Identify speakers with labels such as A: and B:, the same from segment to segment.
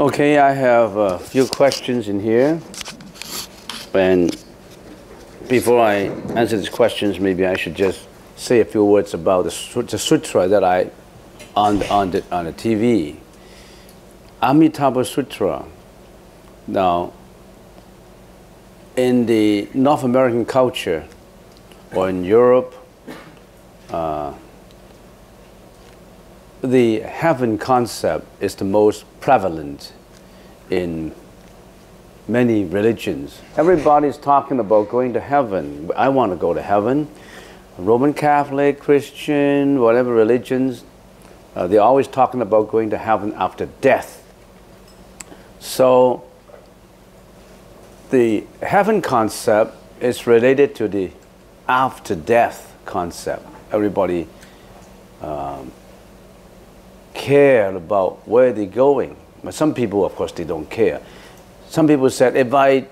A: Okay, I have a few questions in here. And before I answer these questions, maybe I should just say a few words about the sutra that I on the TV. Amitabha Sutra. Now, in the North American culture, or in Europe, the heaven concept is the most prevalent in many religions. Everybody's talking about going to heaven. I want to go to heaven. Roman Catholic, Christian, whatever religions, they're always talking about going to heaven after death. So the heaven concept is related to the after death concept. Everybody care about where they're going. But some people, of course, they don't care. Some people said, if I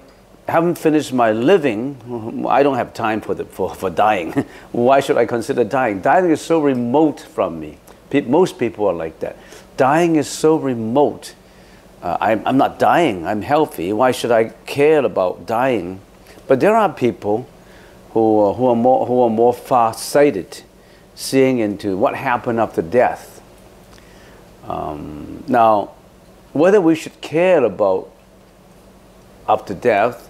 A: haven't finished my living, I don't have time for dying. Why should I consider dying? Dying is so remote from me. Most people are like that. Dying is so remote. I'm not dying, I'm healthy. Why should I care about dying? But there are people who are more far-sighted, seeing into what happened after death. Now, whether we should care about after death,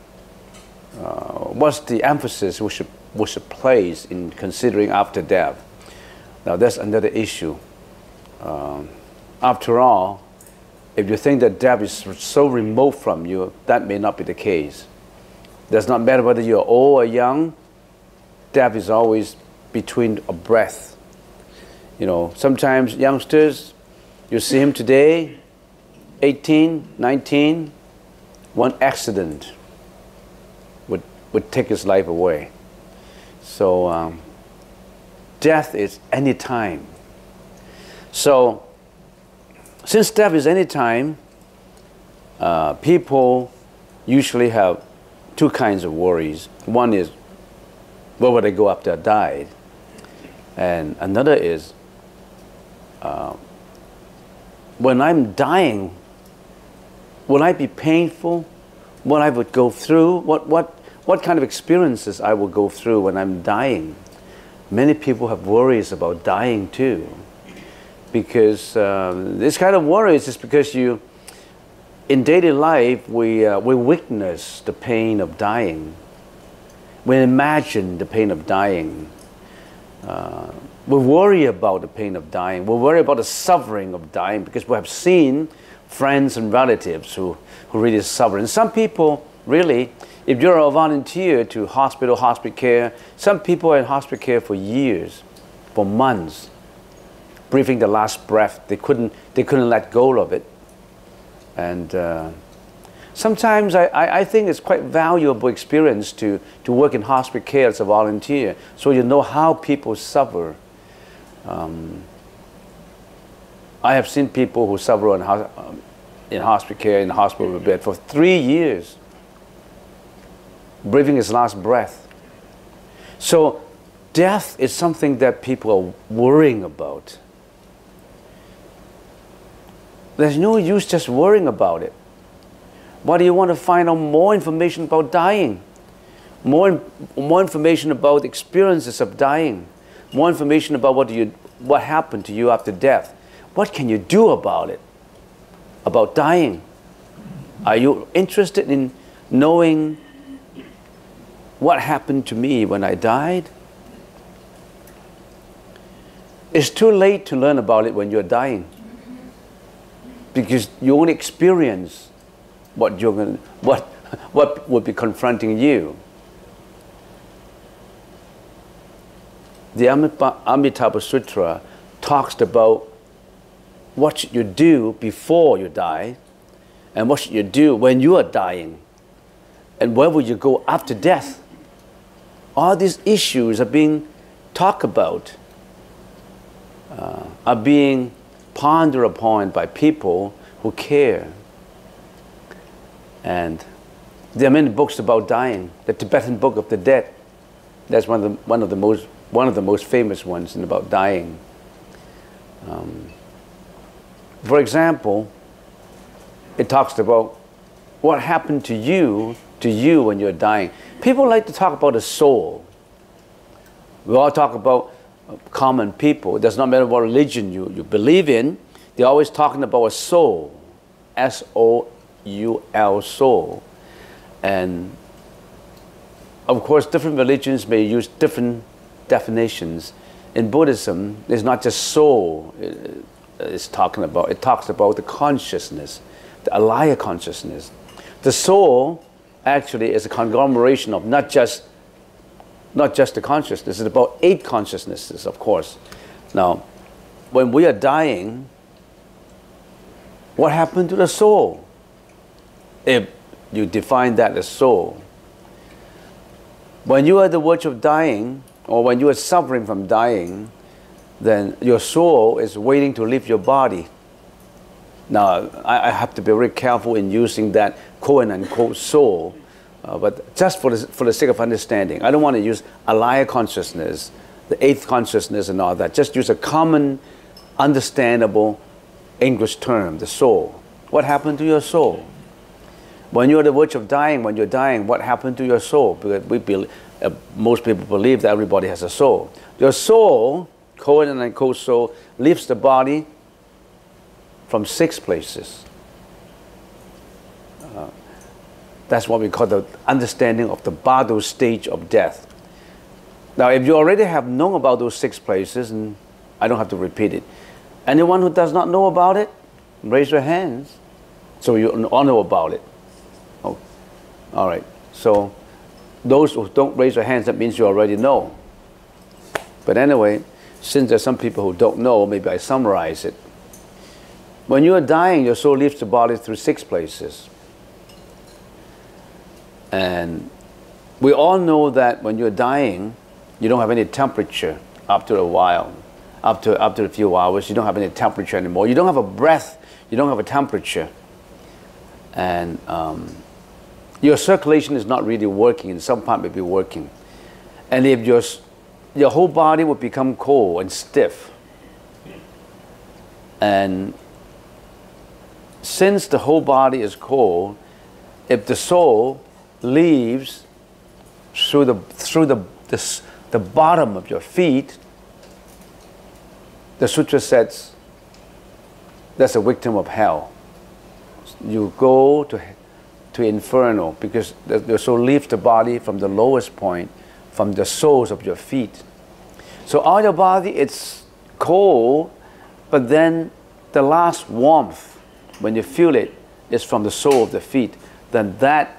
A: what's the emphasis we should place in considering after death? Now, that's another issue. After all, if you think that death is so remote from you, that may not be the case. It does not matter whether you're old or young. Death is always between a breath. You know, sometimes youngsters, you see him today, 18, 19, one accident would take his life away. So death is any time. So since death is any time, people usually have two kinds of worries. One is, where would I go after I died? And another is, when I'm dying, will I be painful? What I would go through? What kind of experiences I will go through when I'm dying? Many people have worries about dying too. Because this kind of worries is because in daily life, we witness the pain of dying. We imagine the pain of dying. We worry about the pain of dying. We worry about the suffering of dying because we have seen friends and relatives who really suffer. And some people, really, if you're a volunteer to hospital care, some people are in hospital care for years, for months, breathing the last breath. They couldn't let go of it. And sometimes I think it's quite valuable experience to work in hospital care as a volunteer, so you know how people suffer. I have seen people who suffer in hospital care, in the hospital bed for 3 years, breathing his last breath. So death is something that people are worrying about. There's no use just worrying about it. Why do you want to find out more information about dying? More information about experiences of dying. More information about what happened to you after death. What can you do about it? About dying? Are you interested in knowing what happened to me when I died? It's too late to learn about it when you're dying, because you only experience what would be confronting you. The Amitabha Sutra talks about what should you do before you die, and what should you do when you are dying, and where will you go after death. All these issues are being talked about, are being pondered upon by people who care. And there are many books about dying. The Tibetan Book of the Dead, that's one of the most famous ones about dying. For example, it talks about what happened to you when you're dying. People like to talk about the soul. We all talk about common people. It does not matter what religion you believe in. They're always talking about a soul. S-O-U-L, soul. And of course, different religions may use different definitions. In Buddhism, it's not just soul it's talking about. It talks about the consciousness, the alaya consciousness. The soul actually is a conglomeration of not just the consciousness. It's about 8 consciousnesses, of course. Now, when we are dying, what happened to the soul? If you define that as soul. When you are at the verge of dying, or when you are suffering from dying, then your soul is waiting to leave your body. Now, I have to be very careful in using that quote-unquote soul, but just for the sake of understanding. I don't want to use alaya consciousness, the 8th consciousness and all that. Just use a common, understandable English term, the soul. What happened to your soul? When you're at the verge of dying, when you're dying, what happened to your soul? Because most people believe that everybody has a soul. Your soul, quote-unquote soul, leaves the body from 6 places. That's what we call the understanding of the Bardo stage of death. Now, if you already have known about those 6 places, and I don't have to repeat it. Anyone who does not know about it, raise your hands. So you all know about it. Oh, all right. So those who don't raise your hands, that means you already know. But anyway, since there's some people who don't know, maybe I summarize it. When you are dying, your soul leaves the body through 6 places. And we all know that when you're dying, you don't have any temperature after a while. After a few hours, you don't have any temperature anymore. You don't have a breath. You don't have a temperature. And your circulation is not really working. In some part may be working. And if your whole body would become cold and stiff. And since the whole body is cold, if the soul leaves through the bottom of your feet, the sutra says that's a victim of hell. You go to inferno because the soul leaves the body from the lowest point, from the soles of your feet. So all your body, it's cold, but then the last warmth, when you feel it, is from the sole of the feet. Then that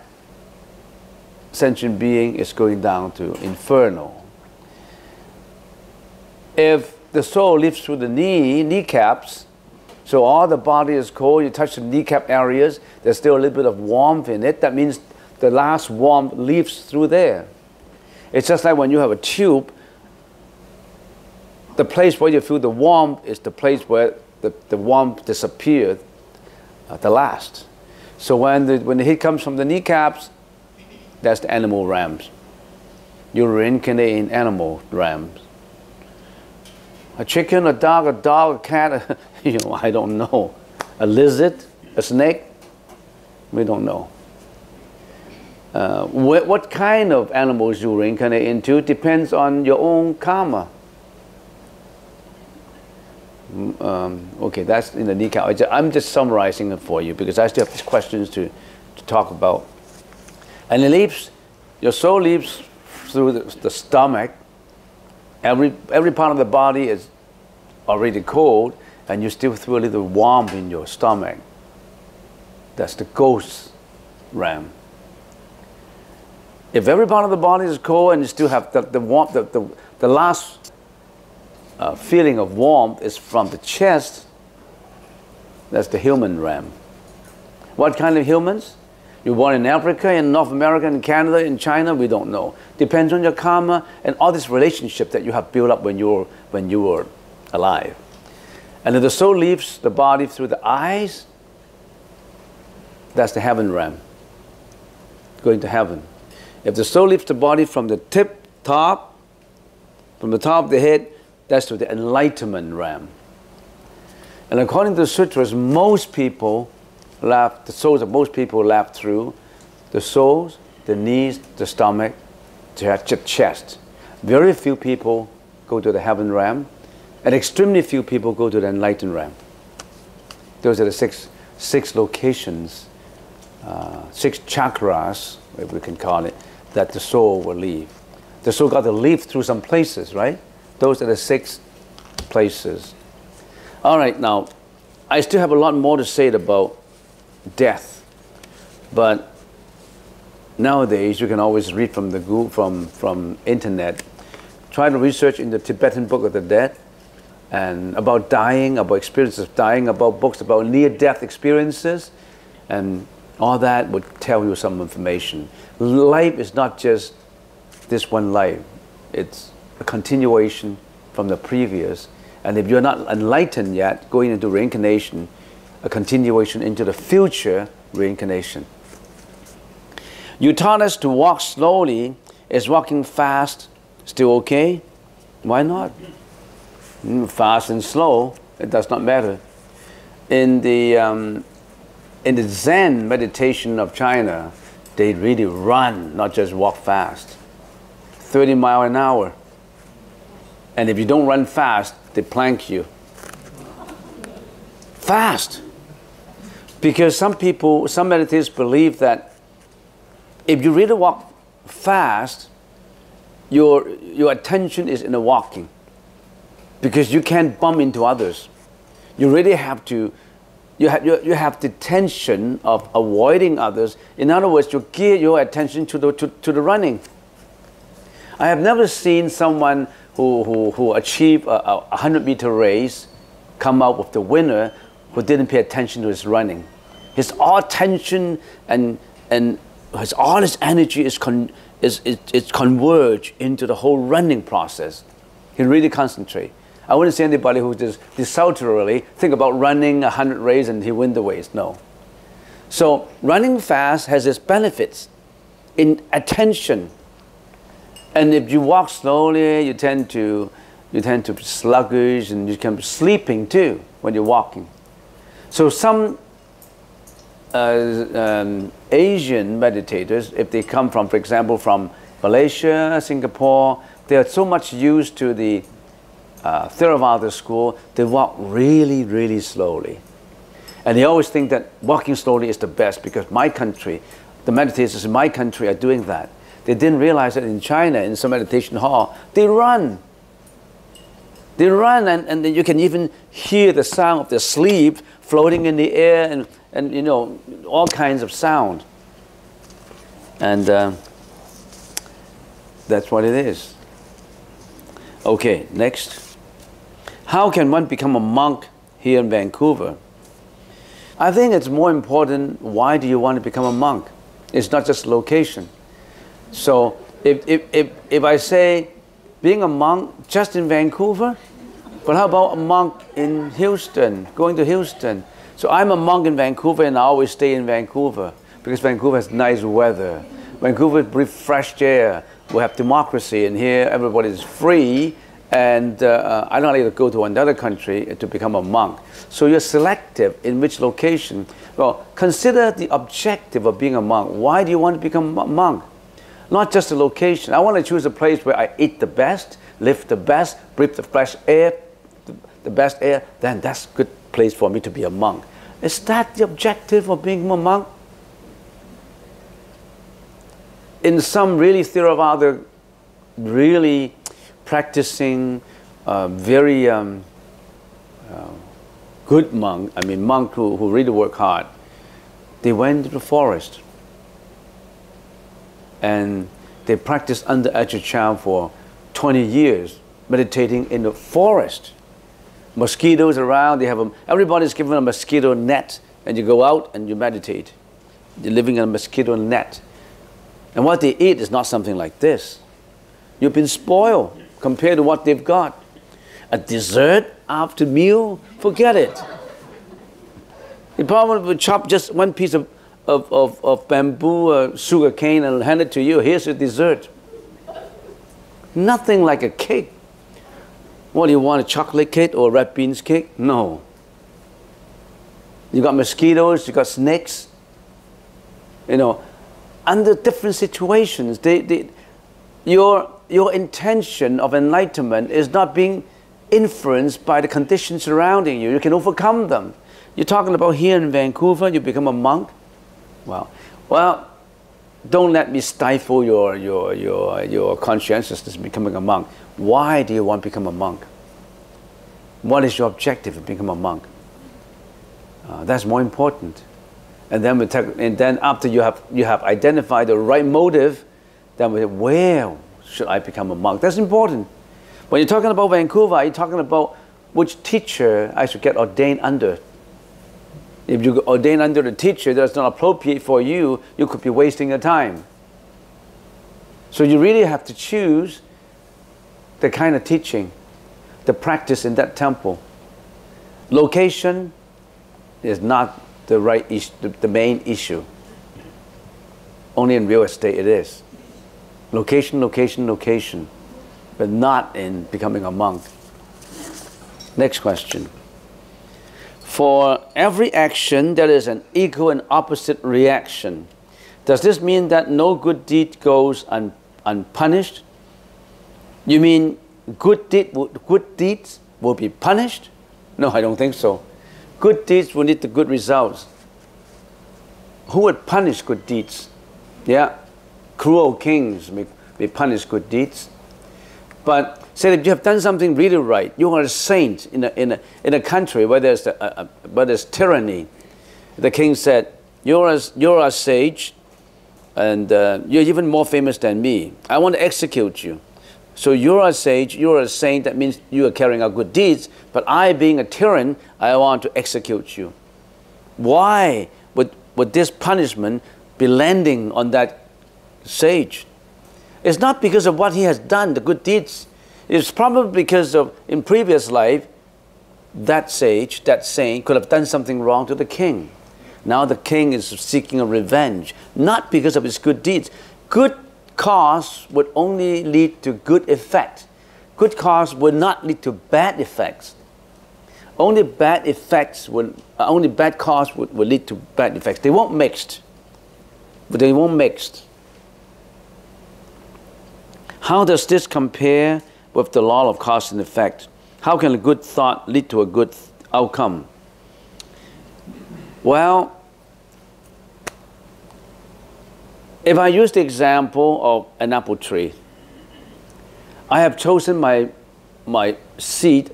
A: sentient being is going down to inferno. If the soul lives through the kneecaps, so all the body is cold, you touch the kneecap areas, there's still a little bit of warmth in it. That means the last warmth leaves through there. It's just like when you have a tube, the place where you feel the warmth is the place where the warmth disappeared the last. So when the heat comes from the kneecaps, that's the animal realms. You reincarnate in animal realms. A chicken, a dog, a cat, I don't know. A lizard, a snake, we don't know. What kind of animals you reincarnate into depends on your own karma. Okay, that's in the kneecap. I'm just summarizing it for you because I still have these questions to talk about. And your soul leaves through the stomach. Every part of the body is already cold, and you still feel a little warmth in your stomach. That's the ghost realm. If every part of the body is cold and you still have the warmth, the last feeling of warmth is from the chest, that's the human realm. What kind of humans? You're born in Africa, in North America, in Canada, in China, we don't know. Depends on your karma and all this relationship that you have built up when you were alive. And if the soul leaves the body through the eyes, that's the heaven realm, going to heaven. If the soul leaves the body from the top of the head, that's to the enlightenment realm. And according to the sutras, most people laugh, the soles of most people laugh through the soles, the knees, the stomach, the chest. Very few people go to the heaven realm, and extremely few people go to the enlightened realm. Those are the six locations, 6 chakras, if we can call it, that the soul will leave. The soul got to leave through some places, right? Those are the 6 places. All right, now, I still have a lot more to say about death, but nowadays you can always read from the Google, from internet. Try to research in the Tibetan Book of the Dead, and about dying, about experiences of dying, about books about near-death experiences, and all that would tell you some information. Life is not just this one life. It's a continuation from the previous. And if you're not enlightened yet, going into reincarnation, a continuation into the future reincarnation. You taught us to walk slowly. Is walking fast still okay? Why not? Fast and slow, it does not matter. In the Zen meditation of China, they really run, not just walk fast. 30 miles an hour. And if you don't run fast, they plank you. Fast. Because some people, some meditators believe that if you really walk fast, your attention is in the walking. Because you can't bump into others. You really have to, you have the tension of avoiding others. In other words, you gear your attention to the running. I have never seen someone who achieved a 100-meter race come out with the winner who didn't pay attention to his running. His all attention and all his energy is converged into the whole running process. He really concentrates. I wouldn't say anybody who just desultorily think about running 100 races and he win the race. No. So running fast has its benefits in attention. And if you walk slowly, you tend to be sluggish, and you can be sleeping too when you're walking. So some Asian meditators, if they come from, for example, from Malaysia, Singapore, they are so much used to the Theravada school, they walk really, really slowly. And they always think that walking slowly is the best because my country, the meditators in my country are doing that. They didn't realize that in China, in some meditation hall, they run. They run, and you can even hear the sound of their sleep floating in the air, and you know, all kinds of sound. And that's what it is. Okay, next. How can one become a monk here in Vancouver? I think it's more important, why do you want to become a monk? It's not just location. So if I say being a monk just in Vancouver, but how about a monk in Houston, going to Houston? So I'm a monk in Vancouver, and I always stay in Vancouver because Vancouver has nice weather. Vancouver breathes fresh air. We have democracy, and here everybody is free, and I don't like to go to another country to become a monk. So you're selective in which location. Well, consider the objective of being a monk. Why do you want to become a monk? Not just the location. I want to choose a place where I eat the best, live the best, breathe the fresh air, the best air. Then that's a good place for me to be a monk. Is that the objective of being a monk? In some really Theravada, really practicing, very good monk, I mean monk who really work hard, they went to the forest. And they practiced under Ajahn for 20 years, meditating in the forest. Mosquitoes around, everybody's given a mosquito net, and you go out and you meditate. You're living in a mosquito net. And what they eat is not something like this. You've been spoiled compared to what they've got. A dessert after meal, forget it. You probably would chop just one piece of bamboo, sugar cane, and hand it to you. Here's your dessert. Nothing like a cake. What do you want, a chocolate cake or a red beans cake? No. You got mosquitoes, you got snakes. You know, under different situations, your intention of enlightenment is not being influenced by the conditions surrounding you. You can overcome them. You're talking about here in Vancouver, you become a monk. Well, don't let me stifle your conscientiousness in becoming a monk. Why do you want to become a monk? What is your objective in becoming a monk? That's more important. And then after you have identified the right motive, then we say, where should I become a monk? That's important. When you're talking about Vancouver, are you talking about which teacher I should get ordained under? If you ordain under the teacher that's not appropriate for you, you could be wasting your time. So you really have to choose the kind of teaching, the practice in that temple. Location is not the right issue, the main issue. Only in real estate it is. Location, location, location, but not in becoming a monk. Next question. For every action, there is an equal and opposite reaction. Does this mean that no good deed goes unpunished? You mean good deeds will be punished? No, I don't think so. Good deeds will lead to good results. Who would punish good deeds? Yeah, cruel kings may punish good deeds. But say that you have done something really right. You are a saint in a country where there's tyranny. The king said, "You're a sage, and you're even more famous than me. I want to execute you. So you're a sage, you're a saint. That means you are carrying out good deeds. But I, being a tyrant, I want to execute you." Why would this punishment be landing on that sage? It's not because of what he has done, the good deeds. It's probably because of, in previous life, that sage, that saint, could have done something wrong to the king. Now the king is seeking a revenge, not because of his good deeds. Good cause would only lead to good effect. Good cause would not lead to bad effects. Only bad cause would lead to bad effects. They won't mix. But they won't mix. How does this compare with the law of cause and effect? How can a good thought lead to a good outcome? Well, if I use the example of an apple tree, I have chosen my seed,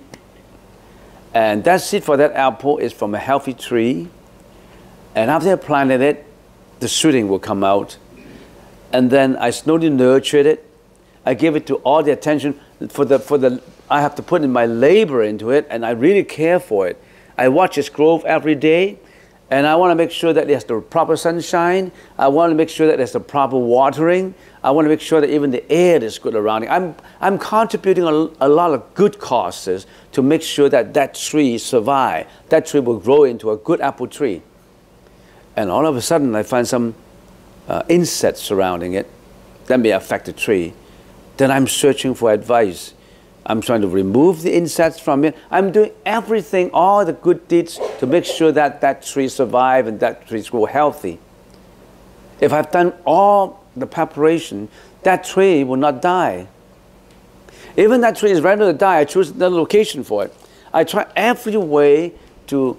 A: and that seed for that apple is from a healthy tree, and after I planted it, the shooting will come out, and then I slowly nurtured it. I give it to all the attention I have to put in my labor into it, and I really care for it. I watch its growth every day, and I want to make sure that there's the proper sunshine. I want to make sure that there's the proper watering. I want to make sure that even the air is good around it. I'm contributing a lot of good causes to make sure that that tree survives. That tree will grow into a good apple tree. And all of a sudden, I find some insects surrounding it that may affect the tree. Then I'm searching for advice. I'm trying to remove the insects from it. I'm doing everything, all the good deeds to make sure that that tree survives and that tree grows healthy. If I've done all the preparation, that tree will not die. Even that tree is ready to die, I choose another location for it. I try every way to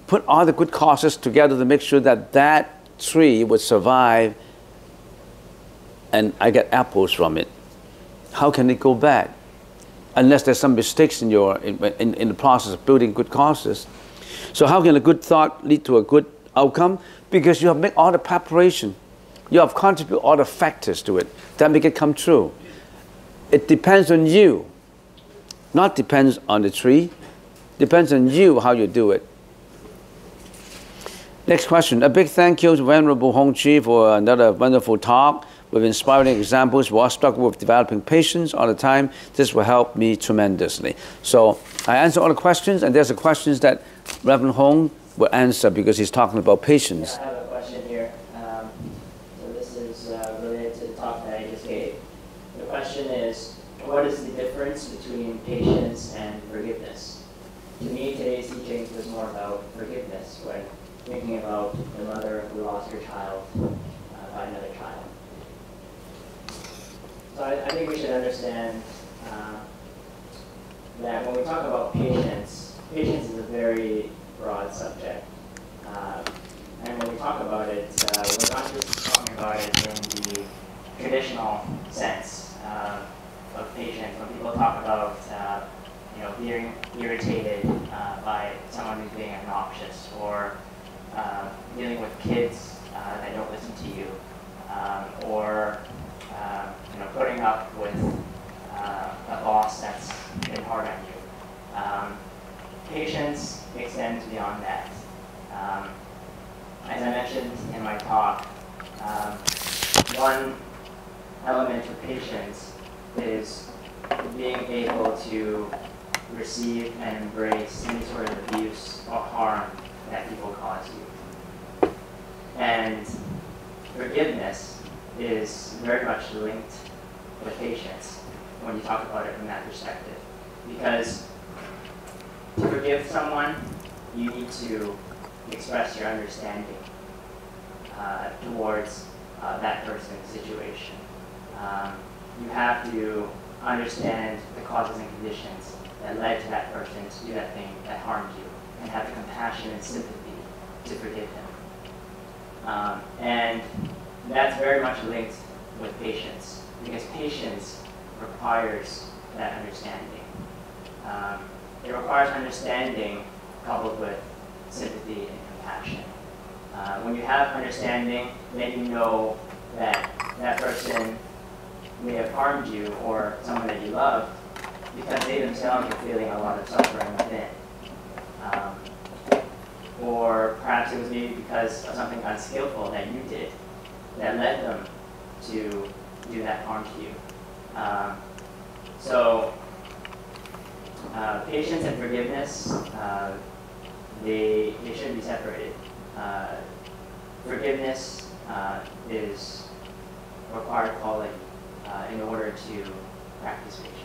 A: put all the good causes together to make sure that that tree would survive and I get apples from it. How can it go bad? Unless there's some mistakes in the process of building good causes. So how can a good thought lead to a good outcome? Because you have made all the preparation. You have contributed all the factors to it that make it come true. It depends on you. Not depends on the tree. Depends on you how you do it. Next question. A big thank you to Venerable Hong Chi for another wonderful talk with inspiring examples. We're struggling with developing patience all the time. This will help me tremendously. So I answer all the questions, and there's the questions that Reverend Hong will answer because he's talking about patience.
B: I have a question here. So this is related to the talk that I just gave. The question is, what is the difference between patience and forgiveness? to me, today's teaching was more about forgiveness when thinking about the mother who lost her child by another child. So I think we should understand that when we talk about patience, patience is a very broad subject. And when we talk about it, we're not just talking about it in the traditional sense of patience. When people talk about being irritated by someone who's being obnoxious, or dealing with kids that don't listen to you, or putting up with a boss that's been hard on you. Patience extends beyond that. As I mentioned in my talk, one element of patience is being able to receive and embrace any sort of abuse or harm that people cause you. And forgiveness is very much linked with patience when you talk about it from that perspective. Because to forgive someone, you need to express your understanding towards that person's situation. You have to understand the causes and conditions that led to that person to do that thing that harmed you, and have the compassion and sympathy to forgive him. And that's very much linked with patience, because patience requires that understanding. It requires understanding coupled with sympathy and compassion. When you have understanding, then you know that that person may have harmed you, or someone that you love, because they themselves are feeling a lot of suffering within. Or perhaps it was maybe because of something unskillful that you did that led them to do that harm to you. So patience and forgiveness, they shouldn't be separated. Forgiveness is a required quality in order to practice patience.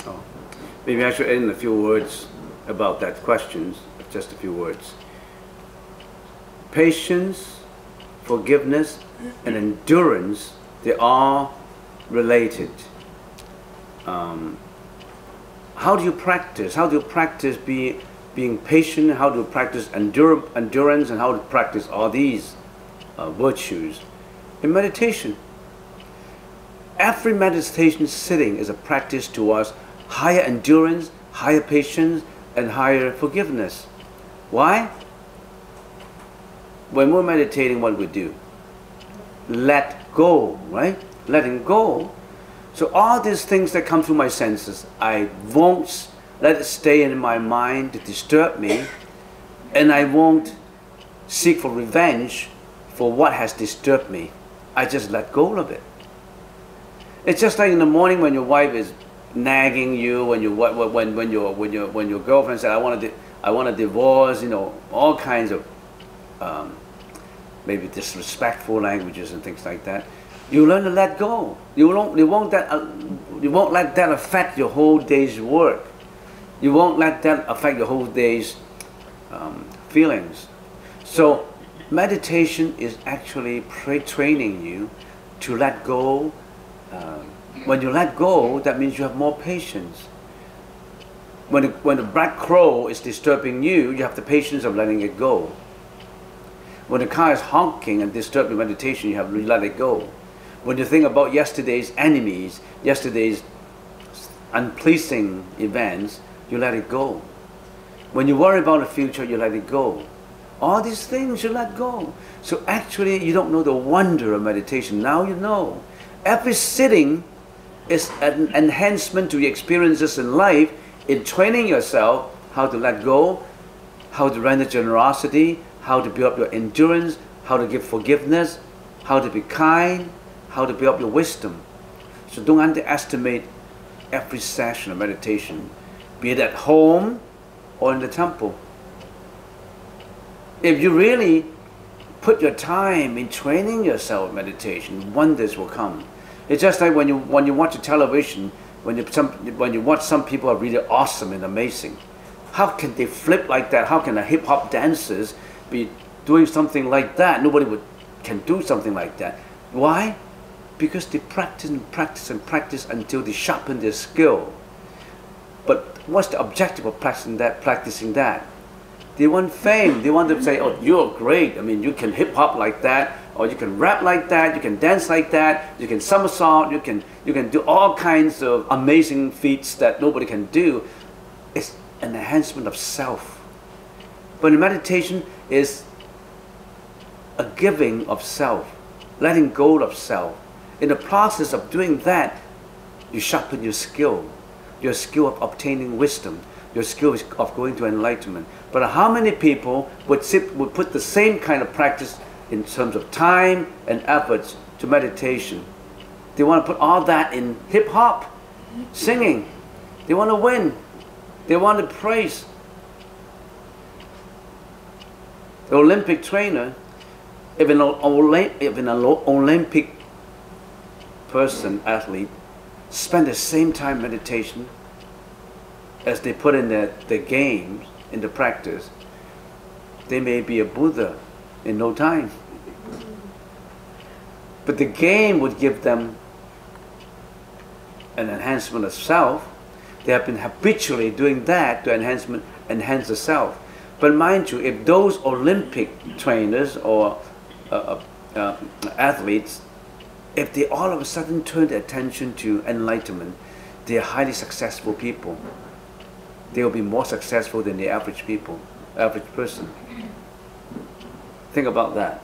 A: Oh. Maybe I should add in a few words about that question, just a few words. Patience, forgiveness, and endurance, they are related. How do you practice? How do you practice being patient? How do you practice endurance? And how to practice all these virtues? In meditation. Every meditation sitting is a practice towards higher endurance, higher patience, and higher forgiveness. Why? When we're meditating, what we do? Let go, right? Letting go. So all these things that come through my senses, I won't let it stay in my mind to disturb me, and I won't seek for revenge for what has disturbed me. I just let go of it. It's just like in the morning when your wife is nagging you, when your girlfriend said, I want a divorce, all kinds of maybe disrespectful languages and things like that. You learn to let go. You won't let that affect your whole day's work. You won't let that affect your whole day's feelings. So meditation is actually training you to let go. When you let go, that means you have more patience. When the black crow is disturbing you, you have the patience of letting it go. When the car is honking and disturbing your meditation, you have to let it go. When you think about yesterday's enemies, yesterday's unpleasing events, you let it go. When you worry about the future, you let it go. All these things you let go. So actually, you don't know the wonder of meditation. Now you know. Every sitting is an enhancement to your experiences in life, in training yourself how to let go, how to render generosity, how to build up your endurance, how to give forgiveness, how to be kind, how to build up your wisdom. So don't underestimate every session of meditation, be it at home or in the temple. If you really put your time in training yourself in meditation, wonders will come. It's just like when you watch a television, when you watch some people are really awesome and amazing. How can they flip like that? How can a hip hop dancers be doing something like that? Nobody can do something like that. Why? Because they practice and practice and practice until they sharpen their skill. But what's the objective of practicing that? They want fame. They want to say, oh, you're great. I mean, you can hip hop like that, or you can rap like that, you can dance like that, you can somersault, you can do all kinds of amazing feats that nobody can do. It's an enhancement of self. But in meditation is a giving of self, letting go of self. In the process of doing that, you sharpen your skill of obtaining wisdom, your skill of going to enlightenment. But how many people would put the same kind of practice in terms of time and efforts to meditation? They want to put all that in hip-hop, singing. They want to win. They want to praise. The Olympic trainer, if an Olympic person, athlete, spend the same time meditation as they put in the games, in the practice, they may be a Buddha in no time. But the game would give them an enhancement of self. They have been habitually doing that to enhance the self. But mind you, if those Olympic trainers or athletes, if they all of a sudden turn their attention to enlightenment, they are highly successful people. They will be more successful than the average person. Think about that.